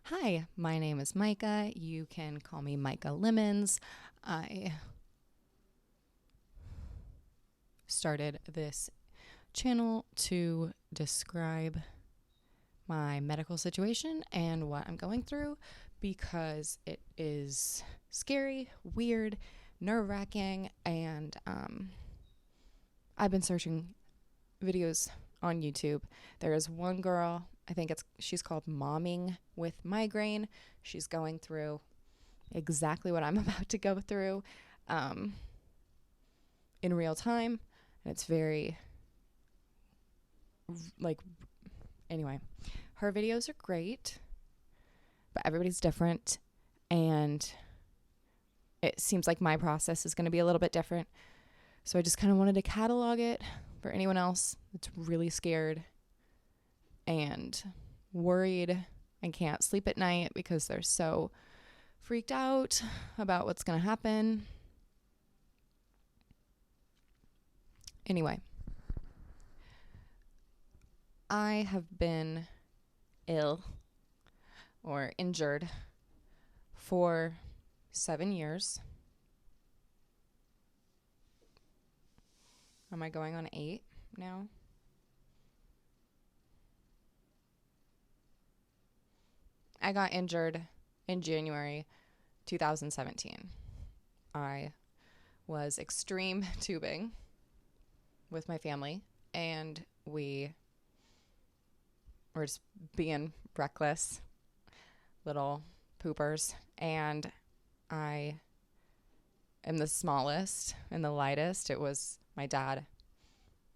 Hi, my name is Micah. You can call me Micah Lemons. I started this channel to describe my medical situation and what I'm going through because it is scary, weird, nerve-wracking, and I've been searching videos on YouTube. There is one girl, she's called Momming with Migraine. She's going through exactly what I'm about to go through in real time. And it's very, anyway, her videos are great, but everybody's different. And it seems like my process is going to be a little bit different. So I just kind of wanted to catalog it for anyone else that's really scared and worried and can't sleep at night because they're so freaked out about what's going to happen. Anyway, I have been ill or injured for 7 years. Am I going on 8 now? I got injured in January 2017. I was extreme tubing with my family, and we were just being reckless little poopers, and I am the smallest and the lightest. It was my dad,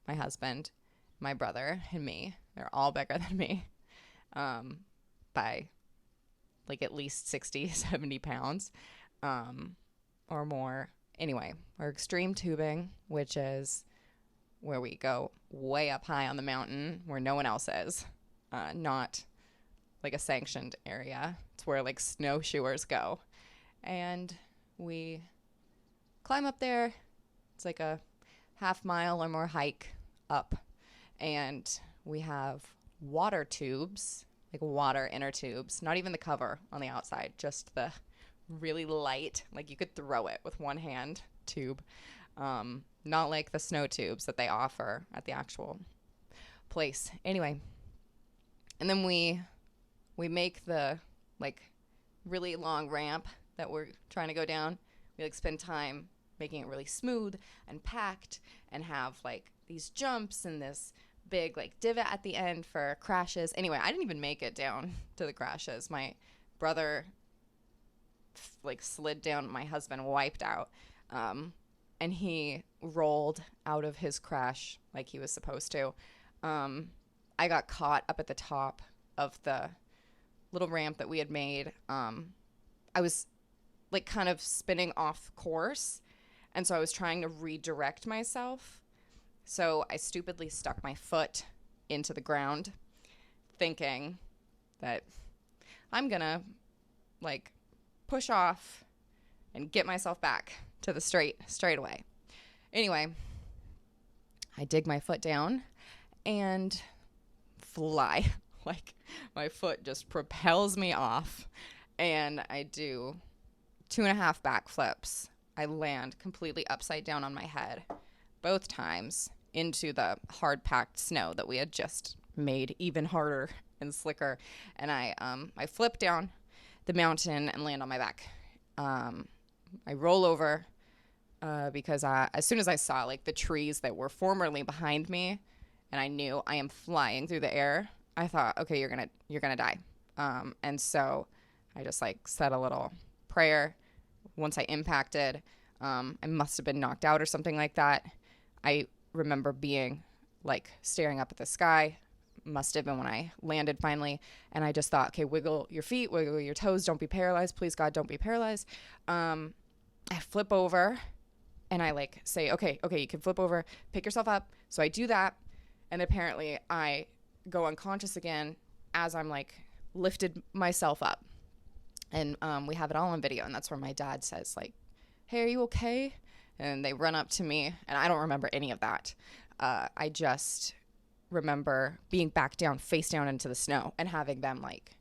my husband, my brother, and me. They're all bigger than me by like at least 60, 70 pounds or more. Anyway, we're extreme tubing, which is where we go way up high on the mountain where no one else is. Not like a sanctioned area. It's where like snowshoers go. And we climb up there. It's like a half-mile or more hike up. And we have water tubes, like water inner tubes, not even the cover on the outside, just the really light, like you could throw it with one hand tube. Not like the snow tubes that they offer at the actual place. Anyway, and then we make the like really long ramp that we're trying to go down. We like spend time making it really smooth and packed and have like these jumps and this big like divot at the end for crashes. Anyway, I didn't even make it down to the crashes. My brother like slid down. My husband wiped out. And he rolled out of his crash like he was supposed to. I got caught up at the top of the little ramp that we had made. I was like kind of spinning off course. And so I was trying to redirect myself. So I stupidly stuck my foot into the ground thinking that I'm going to like push off and get myself back to the straight away. Anyway, I dig my foot down and fly. Like my foot just propels me off and I do 2.5 backflips. I land completely upside down on my head both times into the hard packed snow that we had just made even harder and slicker. And I flip down the mountain and land on my back. I roll over because as soon as I saw like the trees that were formerly behind me, and I knew I am flying through the air, I thought, okay, you're gonna die. And so I just like said a little prayer. Once I impacted, I must have been knocked out or something like that. I remember being like staring up at the sky. Must have been when I landed finally. And I just thought, okay, wiggle your feet, wiggle your toes. Don't be paralyzed. Please, God, don't be paralyzed. I flip over and I like say, okay, you can flip over, pick yourself up. So I do that. And apparently I go unconscious again as I'm like lifted myself up. And we have it all on video. And that's where my dad says like, hey, are you okay? And they run up to me and I don't remember any of that. I just remember being back down, face down into the snow and having them like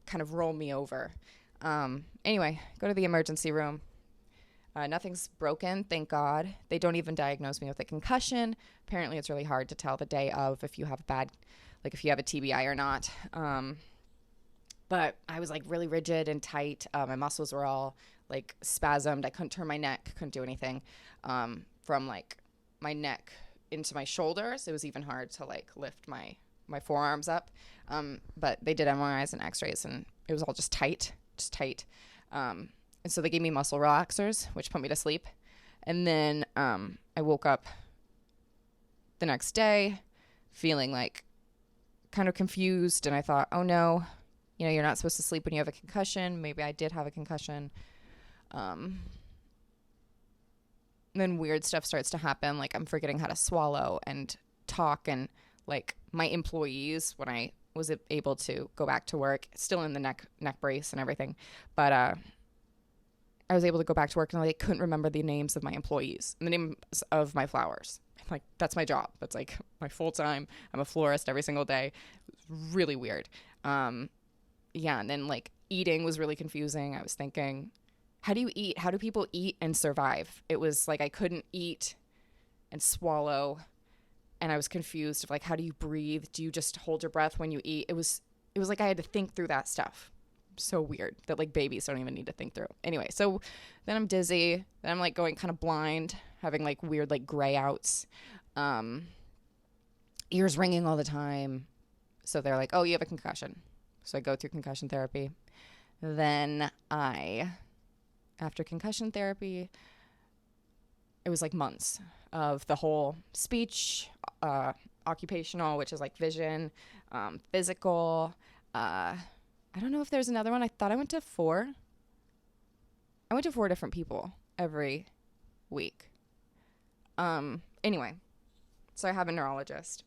kind of roll me over. Anyway, go to the emergency room. Nothing's broken, thank God. They don't even diagnose me with a concussion. Apparently, it's really hard to tell the day of if you have if you have a TBI or not. But I was like really rigid and tight. My muscles were all like spasmed. I couldn't turn my neck, couldn't do anything. From like my neck into my shoulders, it was even hard to like lift my forearms up. But they did MRIs and x-rays and it was all just tight. And so they gave me muscle relaxers, which put me to sleep. And then I woke up the next day feeling like kind of confused. And I thought, oh no, you're not supposed to sleep when you have a concussion. Maybe I did have a concussion. Then weird stuff starts to happen. Like I'm forgetting how to swallow and talk. And like my employees, when I was able to go back to work, still in the neck brace and everything. But I was able to go back to work and I couldn't remember the names of my employees and the names of my flowers. Like that's my job. That's like my full time. I'm a florist every single day. It was really weird. Yeah. And then like eating was really confusing. I was thinking, how do you eat? How do people eat and survive? It was like I couldn't eat and swallow. And I was confused of like, how do you breathe? Do you just hold your breath when you eat? It was like I had to think through that stuff. So weird that like babies don't even need to think through. Anyway, so then I'm dizzy. Then I'm like going kind of blind, having like weird like gray outs, ears ringing all the time. So they're like, oh, you have a concussion. So I go through concussion therapy. Then after concussion therapy, it was like months of the whole speech, occupational, which is like vision, physical, I don't know if there's another one. I thought I went to 4. I went to 4 different people every week. Anyway, so I have a neurologist.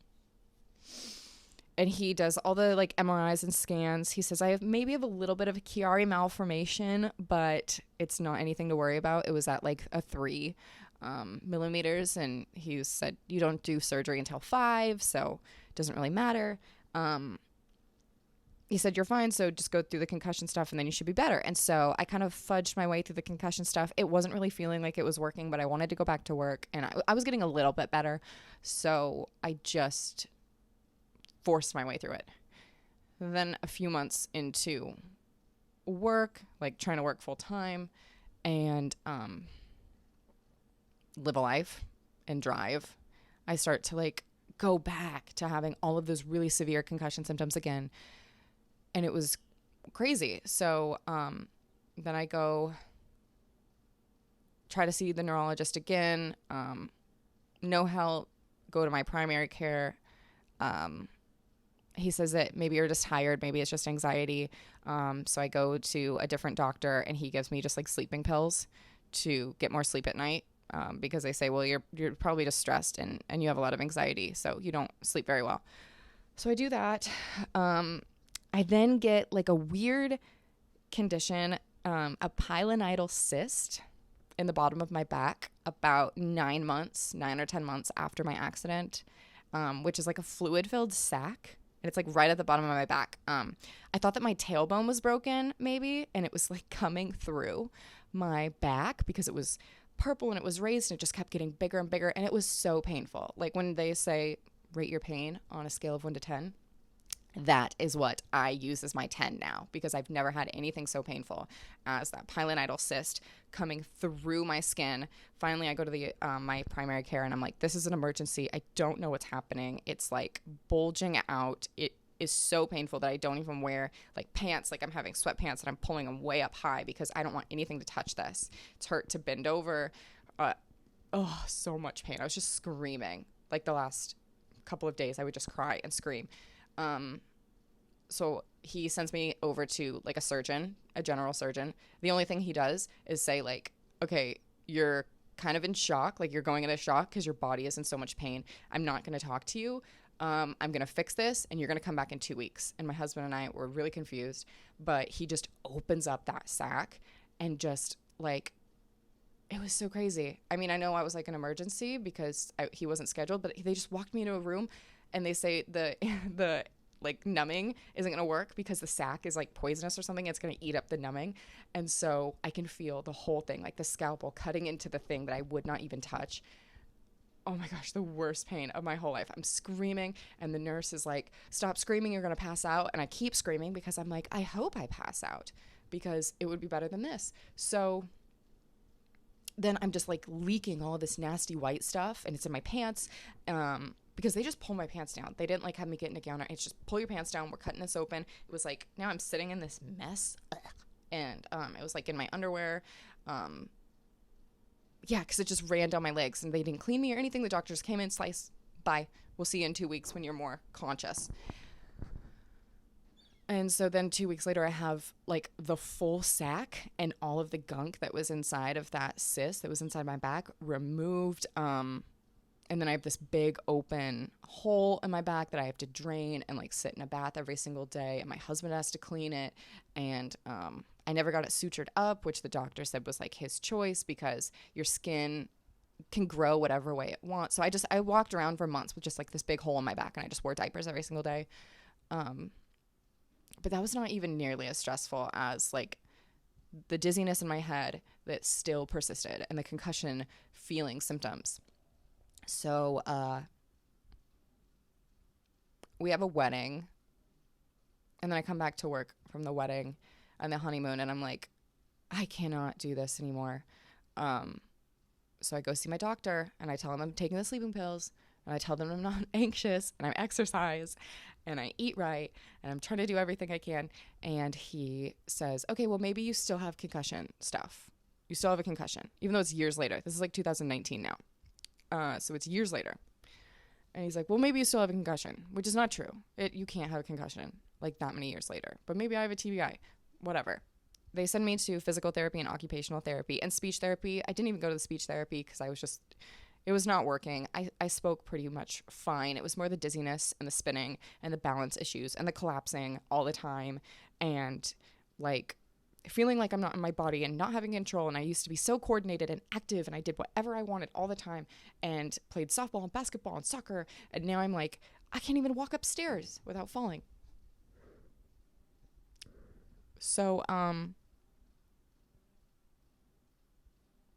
And he does all the like MRIs and scans. He says I have a little bit of a Chiari malformation, but it's not anything to worry about. It was at like a 3 millimeters. And he said, you don't do surgery until 5, so it doesn't really matter. He said, you're fine, so just go through the concussion stuff and then you should be better. And so I kind of fudged my way through the concussion stuff. It wasn't really feeling like it was working, but I wanted to go back to work and I was getting a little bit better. So I just forced my way through it. Then a few months into work, like trying to work full time and live a life and drive, I start to like go back to having all of those really severe concussion symptoms again. And it was crazy. So then I go try to see the neurologist again. No help. Go to my primary care. He says that maybe you're just tired. Maybe it's just anxiety. So I go to a different doctor and he gives me just like sleeping pills to get more sleep at night. Because they say, well, you're probably just stressed and you have a lot of anxiety. So you don't sleep very well. So I do that. I then get like a weird condition, a pilonidal cyst in the bottom of my back about 9 or 10 months after my accident, which is like a fluid-filled sac. And it's like right at the bottom of my back. I thought that my tailbone was broken maybe, and it was like coming through my back because it was purple and it was raised and it just kept getting bigger and bigger. And it was so painful. Like when they say rate your pain on a scale of 1 to 10, that is what I use as my 10 now because I've never had anything so painful as that pilonidal cyst coming through my skin. Finally, I go to the my primary care and I'm like, this is an emergency. I don't know what's happening. It's like bulging out. It is so painful that I don't even wear like pants. Like I'm having sweatpants and I'm pulling them way up high because I don't want anything to touch this. It's hurt to bend over. So much pain. I was just screaming. Like the last couple of days, I would just cry and scream. So he sends me over to like a surgeon, a general surgeon. The only thing he does is say like, okay, you're kind of in shock. Like you're going into shock because your body is in so much pain. I'm not going to talk to you. I'm going to fix this and you're going to come back in 2 weeks. And my husband and I were really confused, but he just opens up that sack and just like, it was so crazy. I mean, I know I was like an emergency because he wasn't scheduled, but they just walked me into a room and they say the like numbing isn't going to work because the sac is like poisonous or something. It's going to eat up the numbing. And so I can feel the whole thing, like the scalpel cutting into the thing that I would not even touch. Oh my gosh, the worst pain of my whole life. I'm screaming, and the nurse is like, stop screaming, you're going to pass out. And I keep screaming because I'm like, I hope I pass out because it would be better than this. So then I'm just like leaking all this nasty white stuff, and it's in my pants. Because they just pull my pants down. They didn't like have me get in a gown. It's just pull your pants down. We're cutting this open. It was like, now I'm sitting in this mess. Ugh. And it was like in my underwear. Yeah, because it just ran down my legs, and they didn't clean me or anything. The doctors came in, slice, bye. We'll see you in 2 weeks when you're more conscious. And so then 2 weeks later, I have like the full sack and all of the gunk that was inside of that cyst that was inside my back removed. And then I have this big open hole in my back that I have to drain and like sit in a bath every single day. And my husband has to clean it. And I never got it sutured up, which the doctor said was like his choice because your skin can grow whatever way it wants. So I walked around for months with just like this big hole in my back, and I just wore diapers every single day. But that was not even nearly as stressful as like the dizziness in my head that still persisted and the concussion feeling symptoms. So we have a wedding, and then I come back to work from the wedding and the honeymoon, and I'm like, I cannot do this anymore. So I go see my doctor, and I tell him I'm taking the sleeping pills, and I tell them I'm not anxious, and I exercise, and I eat right, and I'm trying to do everything I can. And he says, okay, well, maybe you still have concussion stuff. You still have a concussion, even though it's years later. This is like 2019 now. So it's years later. And he's like, well, maybe you still have a concussion, which is not true. You can't have a concussion like that many years later. But maybe I have a TBI, whatever. They send me to physical therapy and occupational therapy and speech therapy. I didn't even go to the speech therapy because it was not working. I spoke pretty much fine. It was more the dizziness and the spinning and the balance issues and the collapsing all the time and like feeling like I'm not in my body and not having control. And I used to be so coordinated and active, and I did whatever I wanted all the time and played softball and basketball and soccer. And now I'm like, I can't even walk upstairs without falling. So,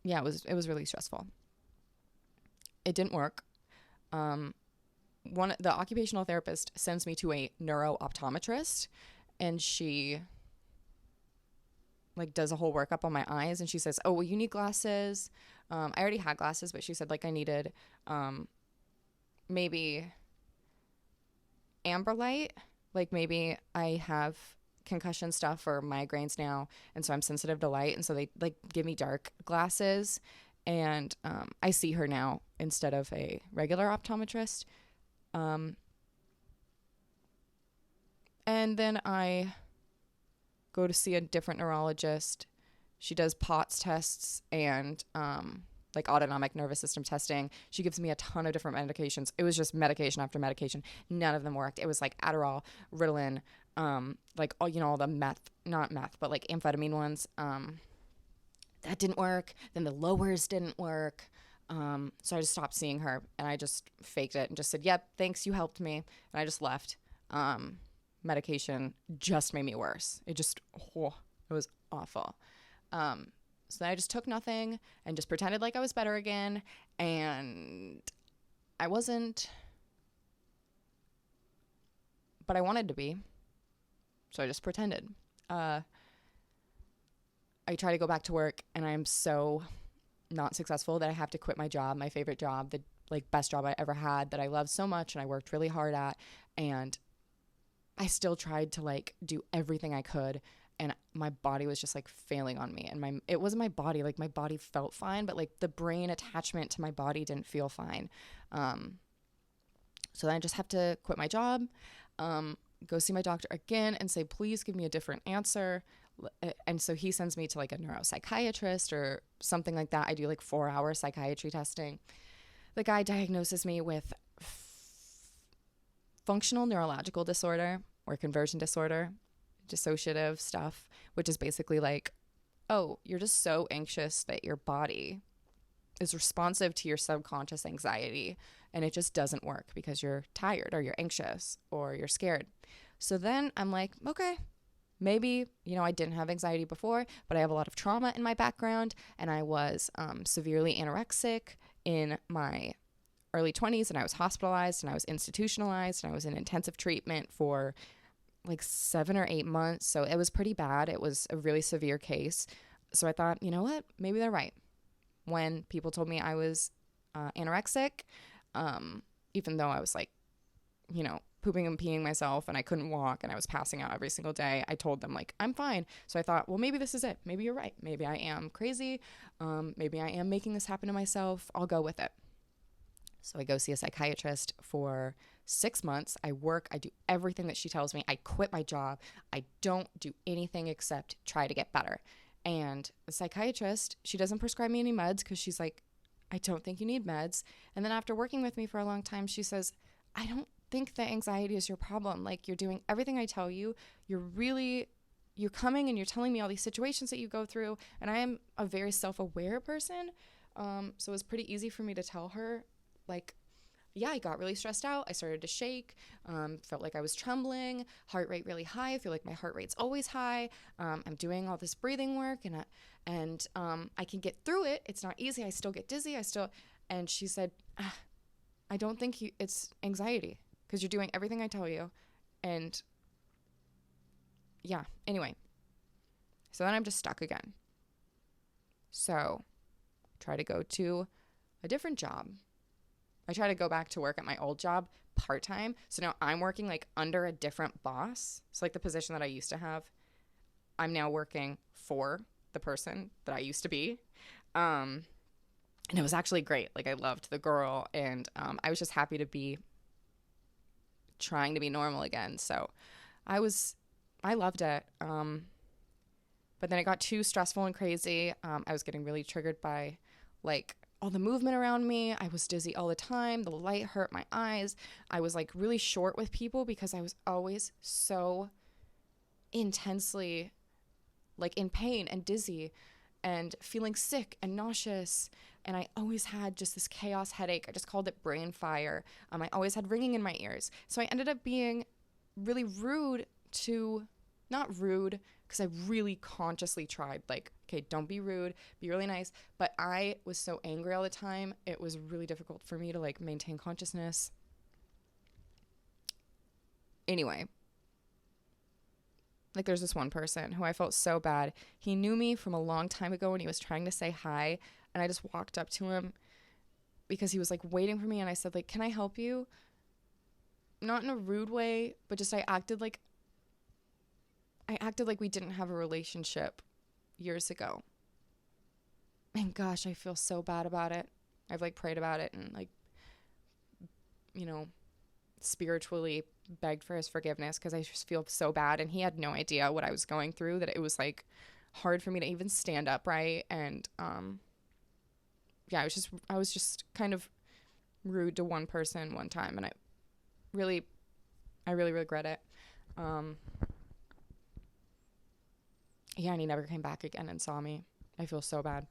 yeah, it was really stressful. It didn't work. The occupational therapist sends me to a neuro-optometrist, and she like does a whole workup on my eyes, and she says, oh, well, you need glasses. I already had glasses, but she said like I needed maybe amber light. Like maybe I have concussion stuff or migraines now, and so I'm sensitive to light, and so they like give me dark glasses. And I see her now instead of a regular optometrist. And then I go to see a different neurologist. She does POTS tests and like autonomic nervous system testing. She gives me a ton of different medications. It was just medication after medication. None of them worked. It was like Adderall, Ritalin, like all the not meth, but like amphetamine ones. That didn't work. Then the lowers didn't work. So I just stopped seeing her, and I just faked it and just said, yep, thanks, you helped me. And I just left. Medication just made me worse. It was awful. So then I just took nothing and just pretended like I was better again. And I wasn't, but I wanted to be. So I just pretended. I try to go back to work, and I am so not successful that I have to quit my job, my favorite job, the like best job I ever had that I loved so much and I worked really hard at. And I still tried to like do everything I could, and my body was just like failing on me. And it wasn't my body, like my body felt fine, but like the brain attachment to my body didn't feel fine. So then I just have to quit my job, go see my doctor again and say, please give me a different answer. And so he sends me to like a neuropsychiatrist or something like that. I do like 4-hour psychiatry testing. The guy diagnoses me with functional neurological disorder or conversion disorder, dissociative stuff, which is basically like, oh, you're just so anxious that your body is responsive to your subconscious anxiety, and it just doesn't work because you're tired or you're anxious or you're scared. So then I'm like, okay, maybe, I didn't have anxiety before, but I have a lot of trauma in my background, and I was severely anorexic in my early 20s, and I was hospitalized, and I was institutionalized, and I was in intensive treatment for like 7 or 8 months. So it was pretty bad. It was a really severe case. So I thought, you know what? Maybe they're right. When people told me I was anorexic, even though I was like, pooping and peeing myself and I couldn't walk and I was passing out every single day, I told them like, I'm fine. So I thought, well, maybe this is it. Maybe you're right. Maybe I am crazy. Maybe I am making this happen to myself. I'll go with it. So I go see a psychiatrist for 6 months. I work. I do everything that she tells me. I quit my job. I don't do anything except try to get better. And the psychiatrist, she doesn't prescribe me any meds because she's like, I don't think you need meds. And then after working with me for a long time, she says, I don't think that anxiety is your problem. Like, you're doing everything I tell you. You're coming and you're telling me all these situations that you go through. And I am a very self-aware person. So it was pretty easy for me to tell her, like, yeah, I got really stressed out. I started to shake, felt like I was trembling, heart rate really high. I feel like my heart rate's always high. I'm doing all this breathing work and I can get through it. It's not easy. I still get dizzy. And she said, I don't think it's anxiety because you're doing everything I tell you. And yeah, anyway, so then I'm just stuck again. So try to go to a different job. I try to go back to work at my old job part-time. So now I'm working like under a different boss. So like the position that I used to have, I'm now working for the person that I used to be. And it was actually great. Like I loved the girl and I was just happy to be trying to be normal again. So I loved it. But then it got too stressful and crazy. I was getting really triggered by like all the movement around me. I was dizzy all the time. The light hurt my eyes. I was like really short with people because I was always so intensely like in pain and dizzy and feeling sick and nauseous. And I always had just this chaos headache. I just called it brain fire. I always had ringing in my ears. So I ended up being really rude to, not rude, because I really consciously tried, like, okay, don't be rude, be really nice. But I was so angry all the time. It was really difficult for me to like maintain consciousness. Anyway, like there's this one person who I felt so bad. He knew me from a long time ago and he was trying to say hi. And I just walked up to him because he was like waiting for me. And I said like, can I help you? Not in a rude way, but just I acted like we didn't have a relationship years ago. And gosh, I feel so bad about it. I've like prayed about it and like, spiritually begged for his forgiveness because I just feel so bad. And he had no idea what I was going through, that it was like hard for me to even stand upright. And yeah, I was just kind of rude to one person one time. And I really regret it. Yeah, and he never came back again and saw me. I feel so bad.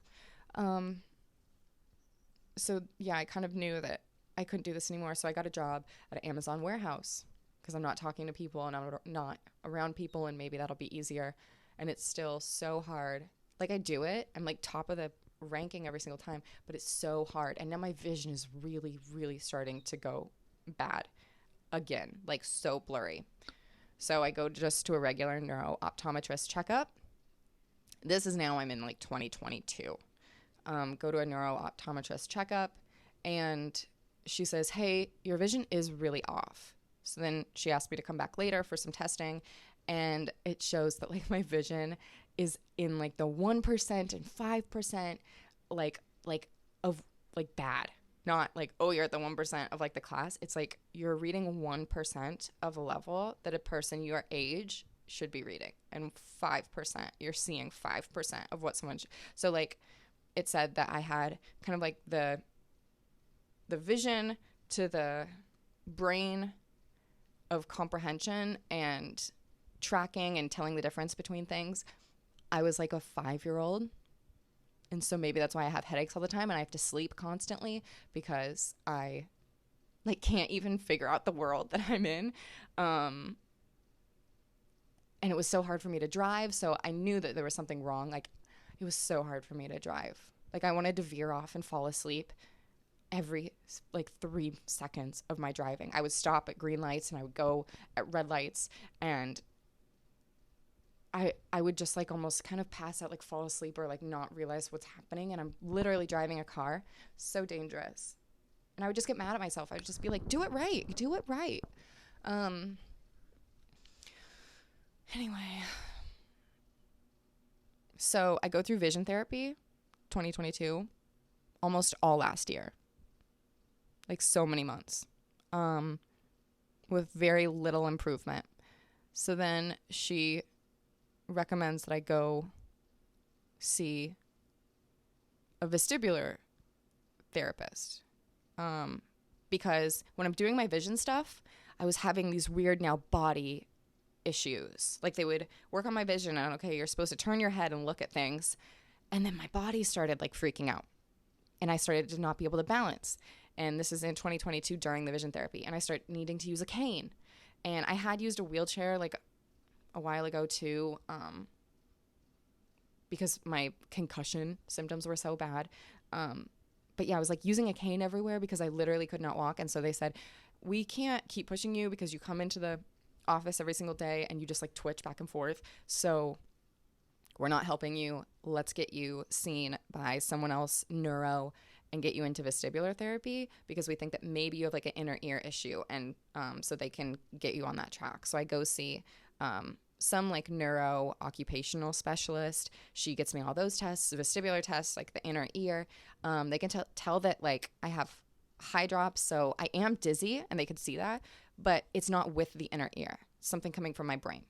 So yeah, I kind of knew that I couldn't do this anymore. So I got a job at an Amazon warehouse because I'm not talking to people and I'm not around people, and maybe that'll be easier. And it's still so hard. Like I do it. I'm like top of the ranking every single time, but it's so hard. And now my vision is really, really starting to go bad again, like so blurry. So I go just to a regular neuro optometrist checkup. This is now I'm in like 2022. Go to a neuro optometrist checkup and she says, hey, your vision is really off. So then she asked me to come back later for some testing, and it shows that like my vision is in like the 1% and 5% like of like bad. Not like, oh, you're at the 1% of like the class. It's like you're reading 1% of a level that a person your age should be reading, and 5% you're seeing 5% of what someone so like it said that I had kind of like the vision to the brain of comprehension and tracking and telling the difference between things. I was like a 5-year-old And so maybe that's why I have headaches all the time and I have to sleep constantly because I like can't even figure out the world that I'm in. Um, and it was so hard for me to drive. So I knew that there was something wrong. Like it was so hard for me to drive. Like I wanted to veer off and fall asleep every like 3 seconds of my driving. I would stop at green lights and I would go at red lights, and I would just like almost kind of pass out, like fall asleep or like not realize what's happening. And I'm literally driving a car. So dangerous. And I would just get mad at myself. I would just be like, do it right. Do it right. Um, anyway. So I go through vision therapy 2022, almost all last year. Like so many months. With very little improvement. So then she recommends that I go see a vestibular therapist. Because when I'm doing my vision stuff, I was having these weird now body issues. Like they would work on my vision and okay, you're supposed to turn your head and look at things. And then my body started like freaking out. And I started to not be able to balance. And this is in 2022 during the vision therapy. And I started needing to use a cane. And I had used a wheelchair like a while ago too, because my concussion symptoms were so bad. But yeah, I was like using a cane everywhere because I literally could not walk. And so they said, we can't keep pushing you because you come into the office every single day and you just like twitch back and forth. So we're not helping you. Let's get you seen by someone else, neuro, and get you into vestibular therapy because we think that maybe you have like an inner ear issue, and so they can get you on that track. So I go see some like neuro occupational specialist. She gets me all those tests, vestibular tests, like the inner ear. They can tell that like I have high drops, so I am dizzy, and they could see that, but it's not with the inner ear. Something coming from my brain.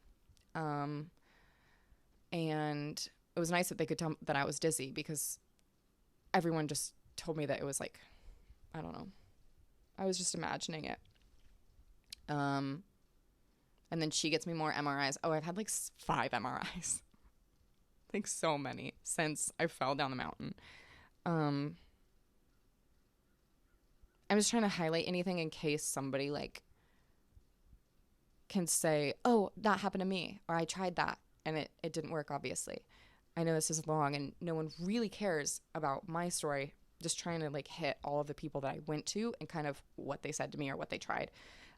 And it was nice that they could tell that I was dizzy because everyone just told me that it was like, I don't know. I was just imagining it. And then she gets me more MRIs. Oh, I've had like 5 MRIs. Like so many since I fell down the mountain. I'm just trying to highlight anything in case somebody like can say, oh, that happened to me, or I tried that and it didn't work, obviously. I know this is long and no one really cares about my story. Just trying to like hit all of the people that I went to and kind of what they said to me or what they tried.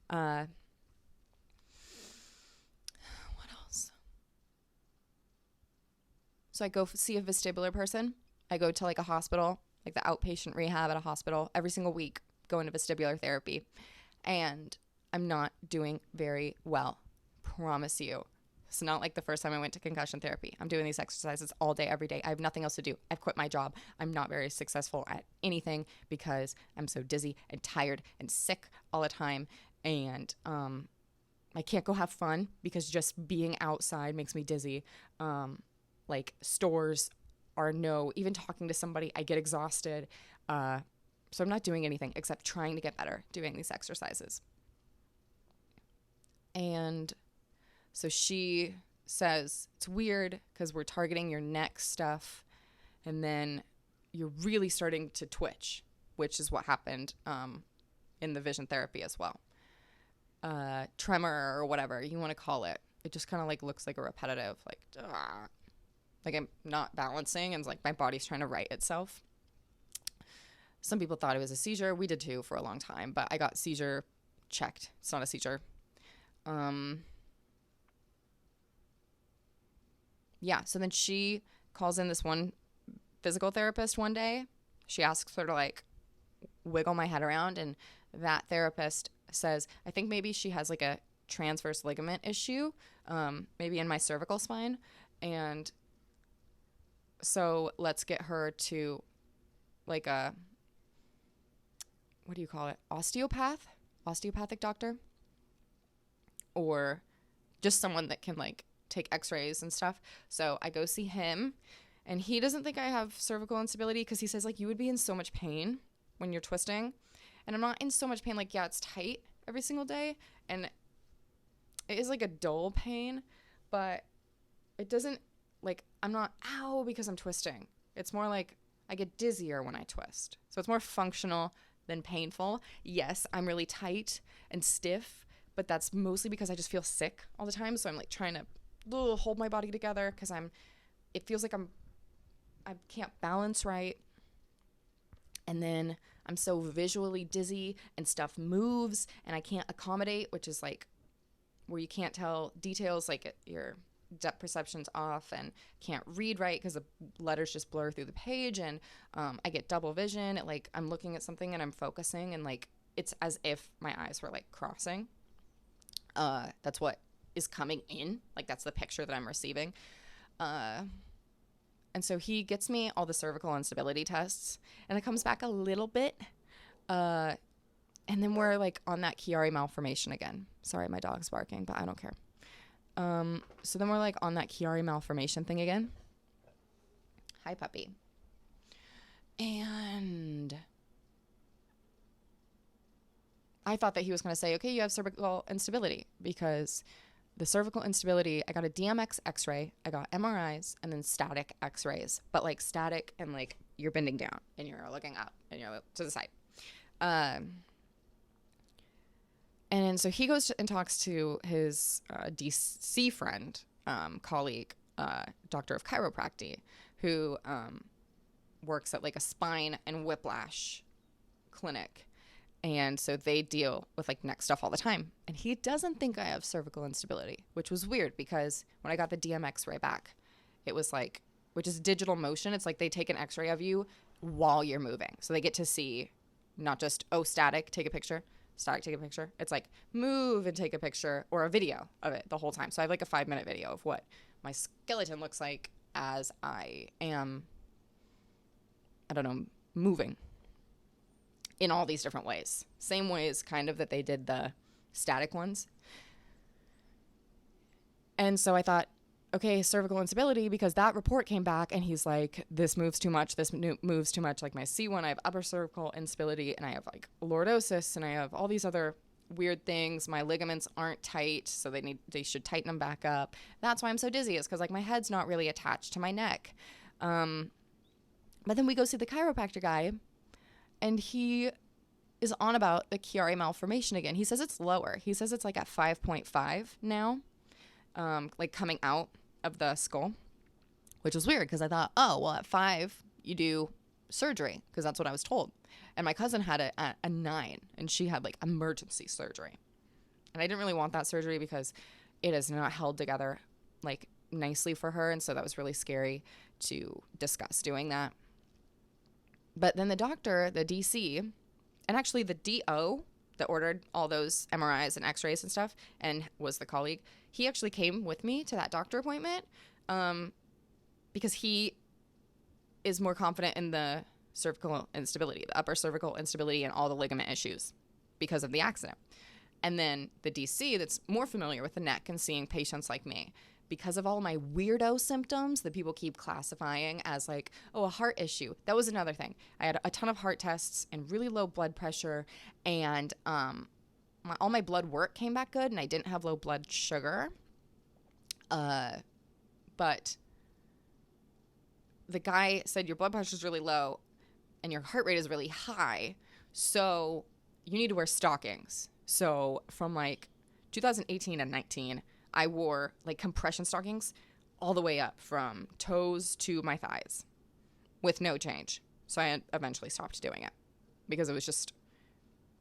What else? So I go see a vestibular person. I go to like a hospital, like the outpatient rehab at a hospital every single week, going to vestibular therapy. And I'm not doing very well. Promise you. It's not like the first time I went to concussion therapy. I'm doing these exercises all day, every day. I have nothing else to do. I've quit my job. I'm not very successful at anything because I'm so dizzy and tired and sick all the time. And I can't go have fun because just being outside makes me dizzy. Like stores are no, even talking to somebody, I get exhausted. So I'm not doing anything except trying to get better doing these exercises. And so she says, it's weird because we're targeting your neck stuff and then you're really starting to twitch, which is what happened in the vision therapy as well. Tremor or whatever you want to call it. It just kind of like looks like a repetitive, like I'm not balancing and it's like my body's trying to right itself. Some people thought it was a seizure. We did too for a long time, but I got seizure checked. It's not a seizure. Yeah, so then she calls in this one physical therapist one day. She asks her to like wiggle my head around, and that therapist says, I think maybe she has like a transverse ligament issue, maybe in my cervical spine. And so let's get her to like a, what do you call it? Osteopathic doctor, or just someone that can like take x-rays and stuff. So I go see him, and he doesn't think I have cervical instability because he says like you would be in so much pain when you're twisting, and I'm not in so much pain. Like, yeah, it's tight every single day and it is like a dull pain, but it doesn't like, I'm not ow because I'm twisting. It's more like I get dizzier when I twist. So it's more functional than painful. Yes, I'm really tight and stiff, but that's mostly because I just feel sick all the time. So I'm like trying to hold my body together because it feels like I can't balance right. And then I'm so visually dizzy and stuff moves and I can't accommodate, which is like where you can't tell details, like your depth perception's off and can't read right because the letters just blur through the page. And I get double vision. Like I'm looking at something and I'm focusing and like it's as if my eyes were like crossing. That's what is coming in. Like that's the picture that I'm receiving. And so he gets me all the cervical instability tests, and it comes back a little bit. And then we're like on that Chiari malformation again. Sorry, my dog's barking, but I don't care. So then we're like on that Chiari malformation thing again. Hi, puppy. And I thought that he was going to say, okay, you have cervical instability, because the cervical instability, I got a DMX x-ray, I got MRIs, and then static x-rays. But like static and like you're bending down and you're looking up and you're to the side. And so he goes and talks to his DC friend, colleague, doctor of chiropractic, who works at like a spine and whiplash clinic. And so they deal with like neck stuff all the time. And he doesn't think I have cervical instability, which was weird because when I got the DMX ray back, it was like, which is digital motion. It's like they take an x-ray of you while you're moving. So they get to see not just, oh, static, take a picture. Static, take a picture. It's like move and take a picture or a video of it the whole time. So I have like a 5-minute video of what my skeleton looks like as I am, I don't know, moving in all these different ways. Same ways kind of that they did the static ones. And so I thought, okay, cervical instability, because that report came back and he's like, this moves too much, this moves too much. Like my C1, I have upper cervical instability and I have like lordosis and I have all these other weird things. My ligaments aren't tight, so they should tighten them back up. That's why I'm so dizzy, is because like my head's not really attached to my neck. But then we go see the chiropractor guy and he is on about the Chiari malformation again. He says it's lower. He says it's like at 5.5 now, like coming out of the skull, which was weird because I thought, oh, well, at 5, you do surgery, because that's what I was told. And my cousin had it at a 9, and she had like emergency surgery. And I didn't really want that surgery because it is not held together like nicely for her. And so that was really scary to discuss doing that. But then the doctor, the DC, and actually the DO that ordered all those MRIs and x-rays and stuff and was the colleague, he actually came with me to that doctor appointment because he is more confident in the cervical instability, the upper cervical instability and all the ligament issues because of the accident. And then the DC that's more familiar with the neck and seeing patients like me, because of all my weirdo symptoms that people keep classifying as like, oh, a heart issue. That was another thing. I had a ton of heart tests and really low blood pressure, and all my blood work came back good, and I didn't have low blood sugar. But the guy said your blood pressure is really low and your heart rate is really high, so you need to wear stockings. So from like 2018 and 19, I wore like compression stockings all the way up from toes to my thighs with no change. So I eventually stopped doing it because it was just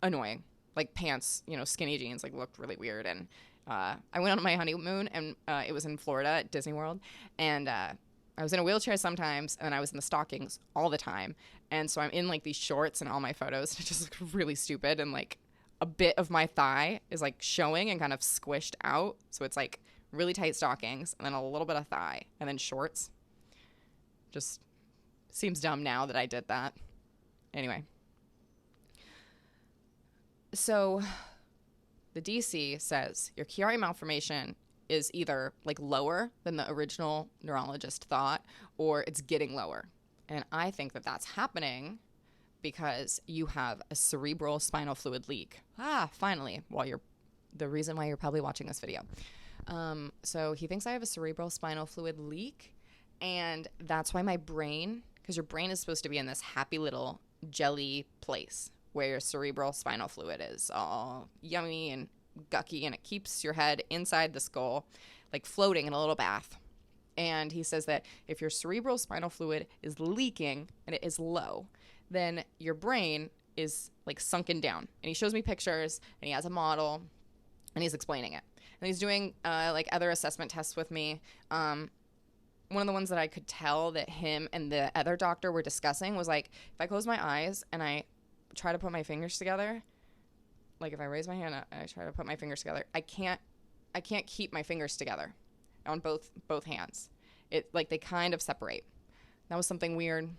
annoying. Like pants, skinny jeans, like looked really weird. And I went on my honeymoon and it was in Florida at Disney World. And I was in a wheelchair sometimes, and then I was in the stockings all the time. And so I'm in like these shorts and all my photos. It just looked really stupid, and like a bit of my thigh is like showing and kind of squished out. So it's like really tight stockings and then a little bit of thigh and then shorts. Just seems dumb now that I did that. Anyway. So the DC says your Chiari malformation is either like lower than the original neurologist thought, or it's getting lower. And I think that that's happening because you have a cerebral spinal fluid leak. Finally, the reason why you're probably watching this video. So he thinks I have a cerebral spinal fluid leak, and that's why my brain, because your brain is supposed to be in this happy little jelly place where your cerebral spinal fluid is all yummy and gucky, and it keeps your head inside the skull, like floating in a little bath. And he says that if your cerebral spinal fluid is leaking and it is low, then your brain is like sunken down. And he shows me pictures, and he has a model, and he's explaining it. And he's doing like other assessment tests with me. One of the ones that I could tell that him and the other doctor were discussing was like, if I close my eyes and I try to put my fingers together, like if I raise my hand and I try to put my fingers together, I can't keep my fingers together on both hands. It like they kind of separate. That was something weird.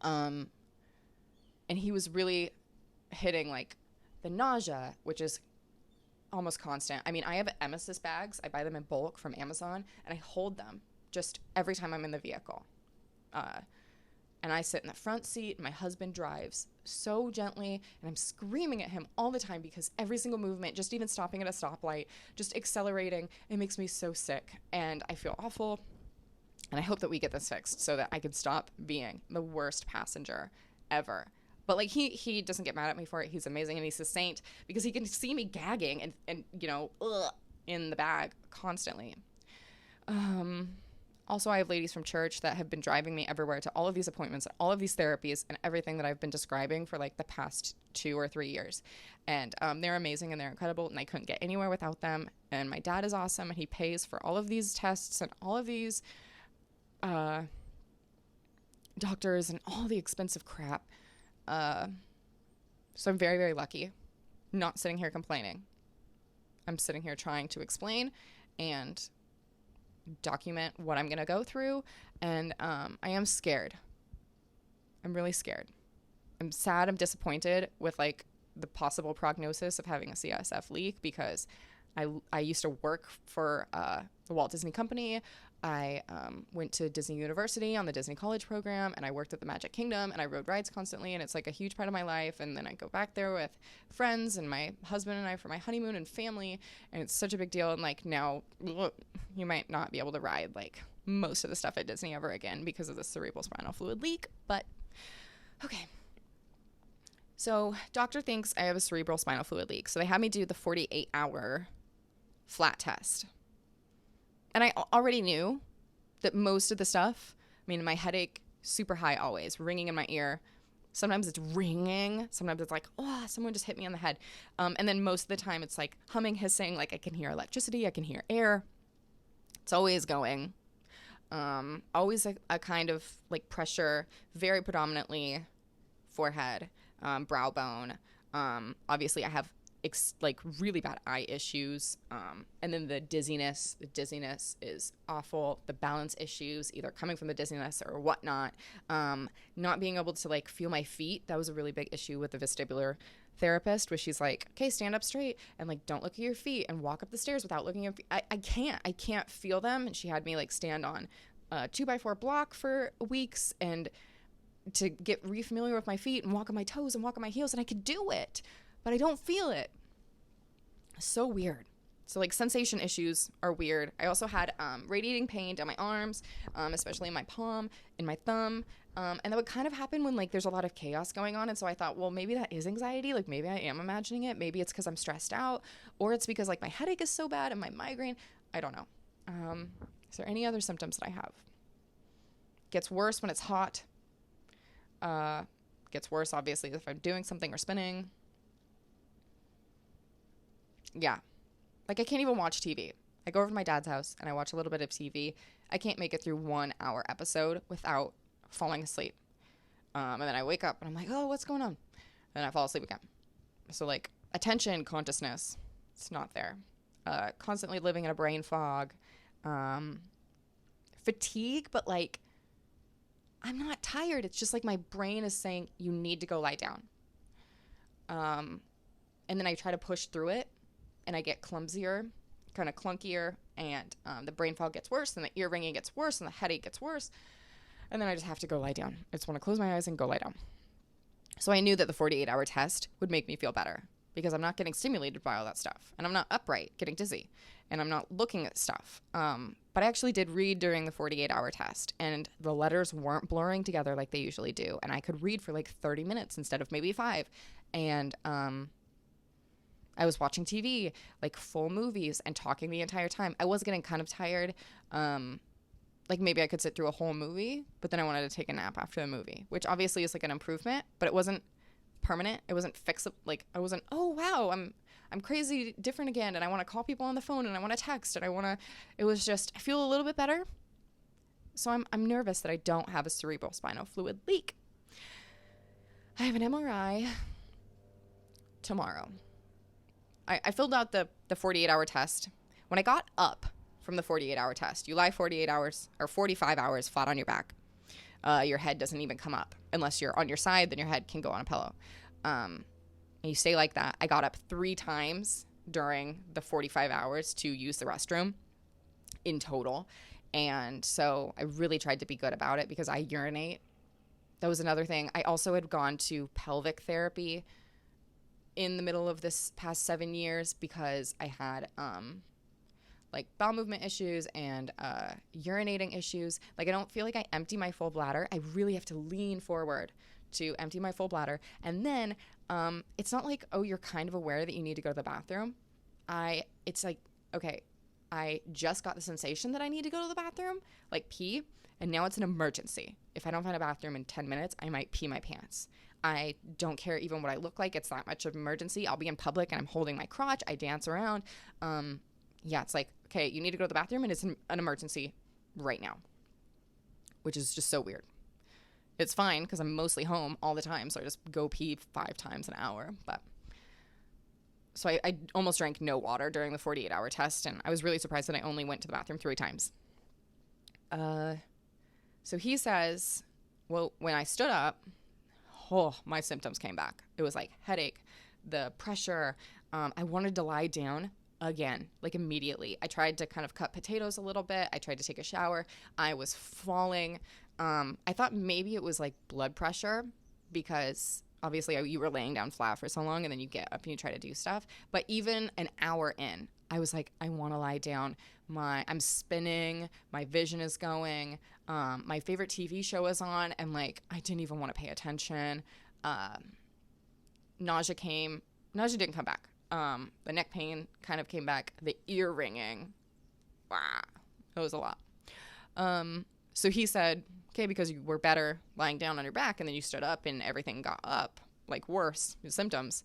And he was really hitting like the nausea, which is almost constant. I mean, I have emesis bags. I buy them in bulk from Amazon, and I hold them just every time I'm in the vehicle. And I sit in the front seat, and my husband drives so gently, and I'm screaming at him all the time because every single movement, just even stopping at a stoplight, just accelerating, it makes me so sick, and I feel awful. And I hope that we get this fixed so that I can stop being the worst passenger ever. But like he doesn't get mad at me for it. He's amazing, and he's a saint because he can see me gagging and you know, in the bag constantly. Also, I have ladies from church that have been driving me everywhere to all of these appointments and all of these therapies and everything that I've been describing for like the past 2 or 3 years. And they're amazing and they're incredible, and I couldn't get anywhere without them. And my dad is awesome, and he pays for all of these tests and all of these doctors and all the expensive crap. So I'm very, very lucky. Not sitting here complaining. I'm sitting here trying to explain and document what I'm going to go through. And I am scared. I'm really scared. I'm sad. I'm disappointed with like the possible prognosis of having a CSF leak because I used to work for the Walt Disney Company. I went to Disney University on the Disney College program, and I worked at the Magic Kingdom, and I rode rides constantly, and it's like a huge part of my life. And then I go back there with friends and my husband and I for my honeymoon and family, and it's such a big deal. And like now you might not be able to ride like most of the stuff at Disney ever again because of the cerebral spinal fluid leak, but okay. So doctor thinks I have a cerebral spinal fluid leak. So they had me do the 48-hour flat test. And I already knew that most of the stuff, I mean, my headache, super high always, ringing in my ear. Sometimes it's ringing. Sometimes it's like, oh, someone just hit me on the head. And then most of the time it's like humming, hissing, like I can hear electricity, I can hear air. It's always going. Always a kind of like pressure, very predominantly forehead, brow bone. Obviously I have like really bad eye issues, and then the dizziness is awful. The balance issues, either coming from the dizziness or whatnot, not being able to like feel my feet. That was a really big issue with the vestibular therapist, where she's like, okay, stand up straight and like don't look at your feet and walk up the stairs without looking at I can't feel them. And she had me like stand on a 2x4 block for weeks and to get re-familiar with my feet and walk on my toes and walk on my heels, and I could do it, but I don't feel it. So weird. So like sensation issues are weird. I also had radiating pain down my arms, especially in my palm, in my thumb. And that would kind of happen when like there's a lot of chaos going on. And so I thought, well, maybe that is anxiety. Like maybe I am imagining it. Maybe it's because I'm stressed out, or it's because like my headache is so bad and my migraine. I don't know. Is there any other symptoms that I have? Gets worse when it's hot. Gets worse, obviously, if I'm doing something or spinning. Yeah. Like I can't even watch TV. I go over to my dad's house and I watch a little bit of TV. I can't make it through 1 hour episode without falling asleep. And then I wake up and I'm like, oh, what's going on? And I fall asleep again. So like attention, consciousness, it's not there. Constantly living in a brain fog. Fatigue, but like I'm not tired. It's just like my brain is saying you need to go lie down. And then I try to push through it. And I get clumsier, kind of clunkier, and the brain fog gets worse, and the ear ringing gets worse, and the headache gets worse, and then I just have to go lie down. I just want to close my eyes and go lie down. So I knew that the 48-hour test would make me feel better because I'm not getting stimulated by all that stuff, and I'm not upright getting dizzy, and I'm not looking at stuff. But But I actually did read during the 48-hour test, and the letters weren't blurring together like they usually do. And I could read for like 30 minutes instead of maybe 5. And I was watching TV, like full movies, and talking the entire time. I was getting kind of tired. Like maybe I could sit through a whole movie, but then I wanted to take a nap after the movie, which obviously is like an improvement, but it wasn't permanent. It wasn't fixable. Like I wasn't, oh wow, I'm crazy different again, and I want to call people on the phone, and I want to text, and it was just, I feel a little bit better. So I'm nervous that I don't have a cerebral spinal fluid leak. I have an MRI tomorrow. I filled out the 48-hour test. When I got up from the 48-hour test, you lie 48 hours or 45 hours flat on your back. Your head doesn't even come up. Unless you're on your side, then your head can go on a pillow. And you stay like that. I got up 3 times during the 45 hours to use the restroom in total. And so I really tried to be good about it because I urinate. That was another thing. I also had gone to pelvic therapy in the middle of this past 7 years because I had like bowel movement issues and urinating issues. Like I don't feel like I empty my full bladder. I really have to lean forward to empty my full bladder. And then it's not like, oh, you're kind of aware that you need to go to the bathroom. It's like, okay, I just got the sensation that I need to go to the bathroom, like pee, and now it's an emergency. If I don't find a bathroom in 10 minutes, I might pee my pants. I don't care even what I look like. It's that much of an emergency. I'll be in public and I'm holding my crotch. I dance around. Yeah, it's like, okay, you need to go to the bathroom and it's an emergency right now, which is just so weird. It's fine because I'm mostly home all the time, so I just go pee 5 times an hour. But so I almost drank no water during the 48-hour test, and I was really surprised that I only went to the bathroom 3 times. So he says, well, when I stood up, my symptoms came back. It was like headache, the pressure. I wanted to lie down again, like immediately. I tried to kind of cut potatoes a little bit. I tried to take a shower. I was falling. I thought maybe it was like blood pressure because obviously you were laying down flat for so long and then you get up and you try to do stuff. But even an hour in, I was like, I want to lie down. I'm spinning. My vision is going. My favorite TV show is on, and like I didn't even want to pay attention. Nausea didn't come back. The neck pain kind of came back. The ear ringing. Wow. It was a lot. So he said, okay, because you were better lying down on your back and then you stood up and everything got up, like worse, symptoms,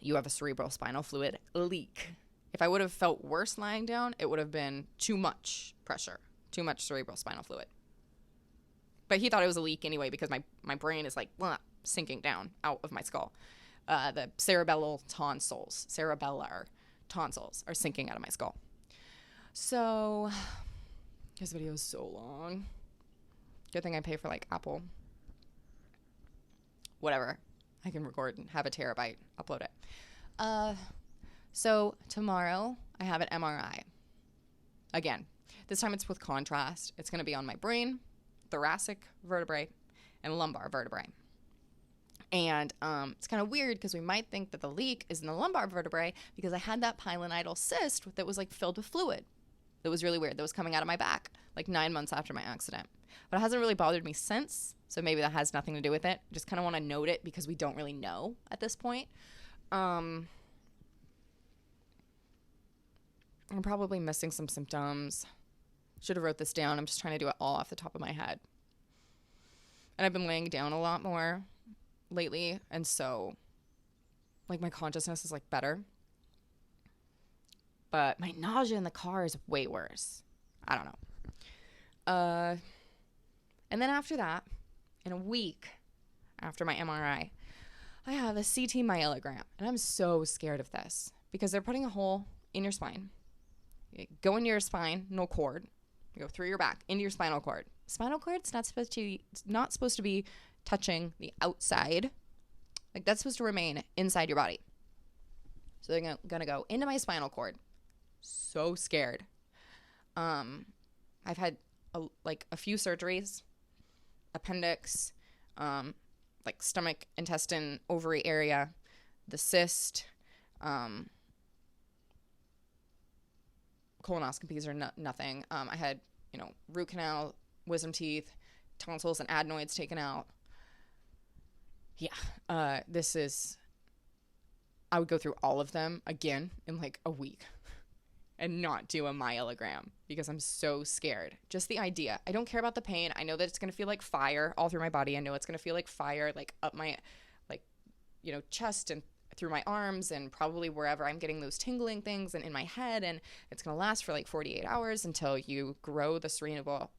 you have a cerebral spinal fluid leak. If I would have felt worse lying down, it would have been too much pressure, too much cerebral spinal fluid. But he thought it was a leak anyway because my brain is like sinking down out of my skull. The cerebellar tonsils are sinking out of my skull. So this video is so long. Good thing I pay for like Apple. Whatever. I can record and have a terabyte, upload it. So tomorrow I have an MRI. Again, this time it's with contrast. It's going to be on my brain, thoracic vertebrae, and lumbar vertebrae. And it's kind of weird because we might think that the leak is in the lumbar vertebrae because I had that pilonidal cyst that was like filled with fluid. That was really weird. That was coming out of my back like 9 months after my accident. But it hasn't really bothered me since, so maybe that has nothing to do with it. Just kind of want to note it because we don't really know at this point. I'm probably missing some symptoms. Should have wrote this down. I'm just trying to do it all off the top of my head. And I've been laying down a lot more lately, and so like my consciousness is like better. But my nausea in the car is way worse. I don't know. And then after that, in a week after my MRI, I have a CT myelogram. And I'm so scared of this because they're putting a hole in your spine. You go into your spine, no cord. You go through your back, into your spinal cord. Spinal cord's not supposed to be touching the outside. Like that's supposed to remain inside your body. So they're going to go into my spinal cord. So scared. I've had a few surgeries, appendix, like stomach, intestine, ovary area, the cyst, colonoscopies or nothing. I had, root canal, wisdom teeth, tonsils and adenoids taken out. Yeah. I would go through all of them again in like a week and not do a myelogram because I'm so scared. Just the idea. I don't care about the pain. I know that it's going to feel like fire all through my body. I know it's going to feel like fire, like up my, like, chest and through my arms and probably wherever I'm getting those tingling things and in my head. And it's going to last for like 48 hours until you grow the cerebral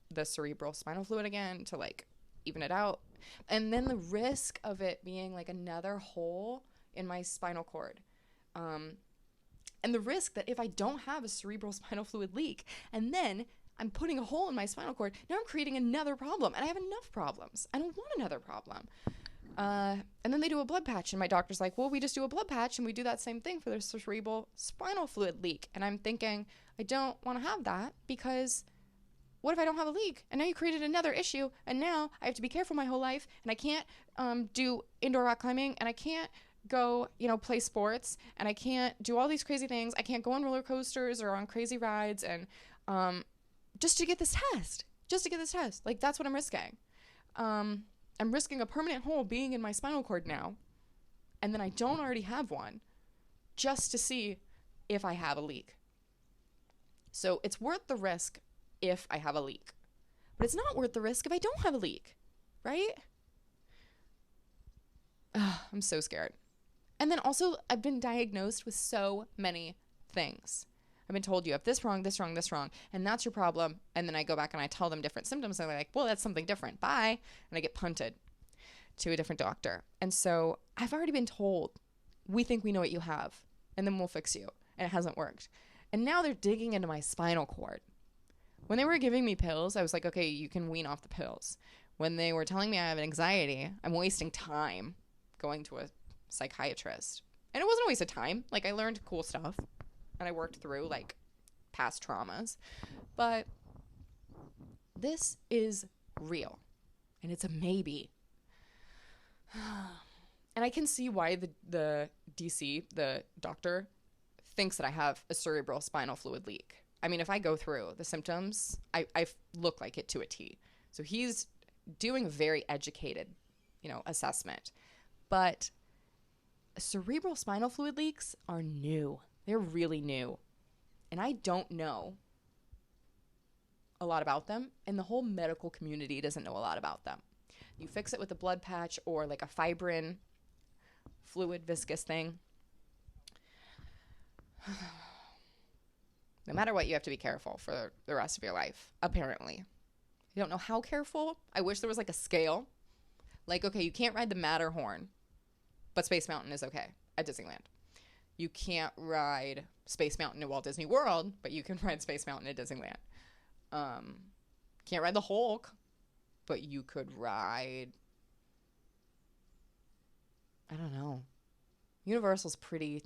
spinal fluid again to like even it out. And then the risk of it being like another hole in my spinal cord. And the risk that if I don't have a cerebral spinal fluid leak and then I'm putting a hole in my spinal cord, now I'm creating another problem. And I have enough problems. I don't want another problem. And then they do a blood patch and my doctor's like, well, we just do a blood patch and we do that same thing for the cerebral spinal fluid leak. And I'm thinking, I don't want to have that because what if I don't have a leak? And now you created another issue. And now I have to be careful my whole life. And I can't do indoor rock climbing. And I can't go, play sports. And I can't do all these crazy things. I can't go on roller coasters or on crazy rides. And just to get this test. Like, that's what I'm risking. I'm risking a permanent hole being in my spinal cord now. And then I don't already have one just to see if I have a leak. So it's worth the risk if I have a leak. But it's not worth the risk if I don't have a leak, right? I'm so scared. And then also, I've been diagnosed with so many things. I've been told you have this wrong, and that's your problem. And then I go back and I tell them different symptoms. And they're like, well, that's something different. Bye. And I get punted to a different doctor. And so I've already been told, we think we know what you have, and then we'll fix you. And it hasn't worked. And now they're digging into my spinal cord. When they were giving me pills, I was like, okay, you can wean off the pills. When they were telling me I have anxiety, I'm wasting time going to a psychiatrist. And it wasn't a waste of time. Like, I learned cool stuff and I worked through like past traumas. But this is real and it's a maybe. And I can see why the DC, the doctor, thinks that I have a cerebral spinal fluid leak. I mean, if I go through the symptoms, I look like it to a T. So he's doing a very educated, assessment. But cerebral spinal fluid leaks are new. They're really new. And I don't know a lot about them. And the whole medical community doesn't know a lot about them. You fix it with a blood patch or like a fibrin fluid viscous thing. No matter what, you have to be careful for the rest of your life, apparently. I don't know how careful. I wish there was like a scale. Like, okay, you can't ride the Matterhorn, but Space Mountain is okay at Disneyland. You can't ride Space Mountain at Walt Disney World, but you can ride Space Mountain at Disneyland. Can't ride the Hulk, but you could ride... I don't know. Universal's pretty,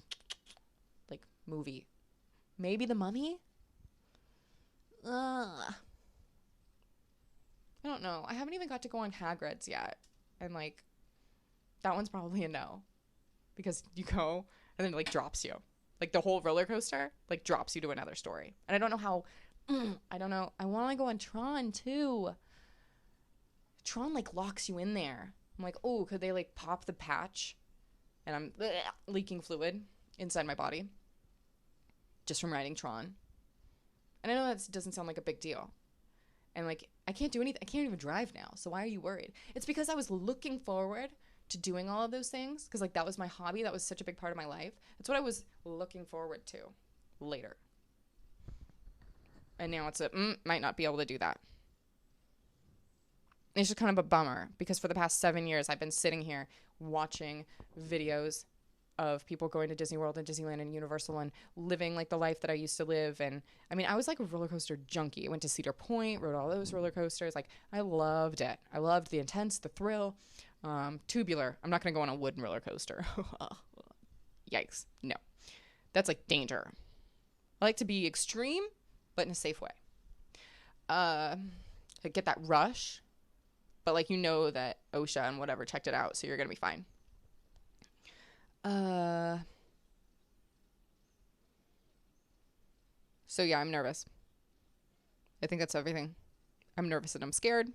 like, movie. Maybe The Mummy? I don't know. I haven't even got to go on Hagrid's yet. And, like, that one's probably a no. Because you go, and then it, like, drops you. Like, the whole roller coaster, like, drops you to another story. And I don't know how... I don't know. I want to go on Tron, too. Tron, like, locks you in there. I'm like, oh, could they, like, pop the patch? And I'm leaking fluid inside my body. Just from riding Tron. And I know that doesn't sound like a big deal. And, like, I can't do anything. I can't even drive now. So why are you worried? It's because I was looking forward to doing all of those things. Because, like, that was my hobby. That was such a big part of my life. That's what I was looking forward to later. And now it's might not be able to do that. It's just kind of a bummer. Because for the past 7 years, I've been sitting here watching videos of people going to Disney World and Disneyland and Universal and living like the life that I used to live. And I mean, I was like a roller coaster junkie. I went to Cedar Point, rode all those roller coasters. Like, I loved it. I loved the intense, the thrill. Tubular. I'm not going to go on a wooden roller coaster. Yikes. No. That's like danger. I like to be extreme, but in a safe way. Like get that rush, but like that OSHA and whatever checked it out, so you're going to be fine. So yeah, I'm nervous. I think that's everything. I'm nervous and I'm scared.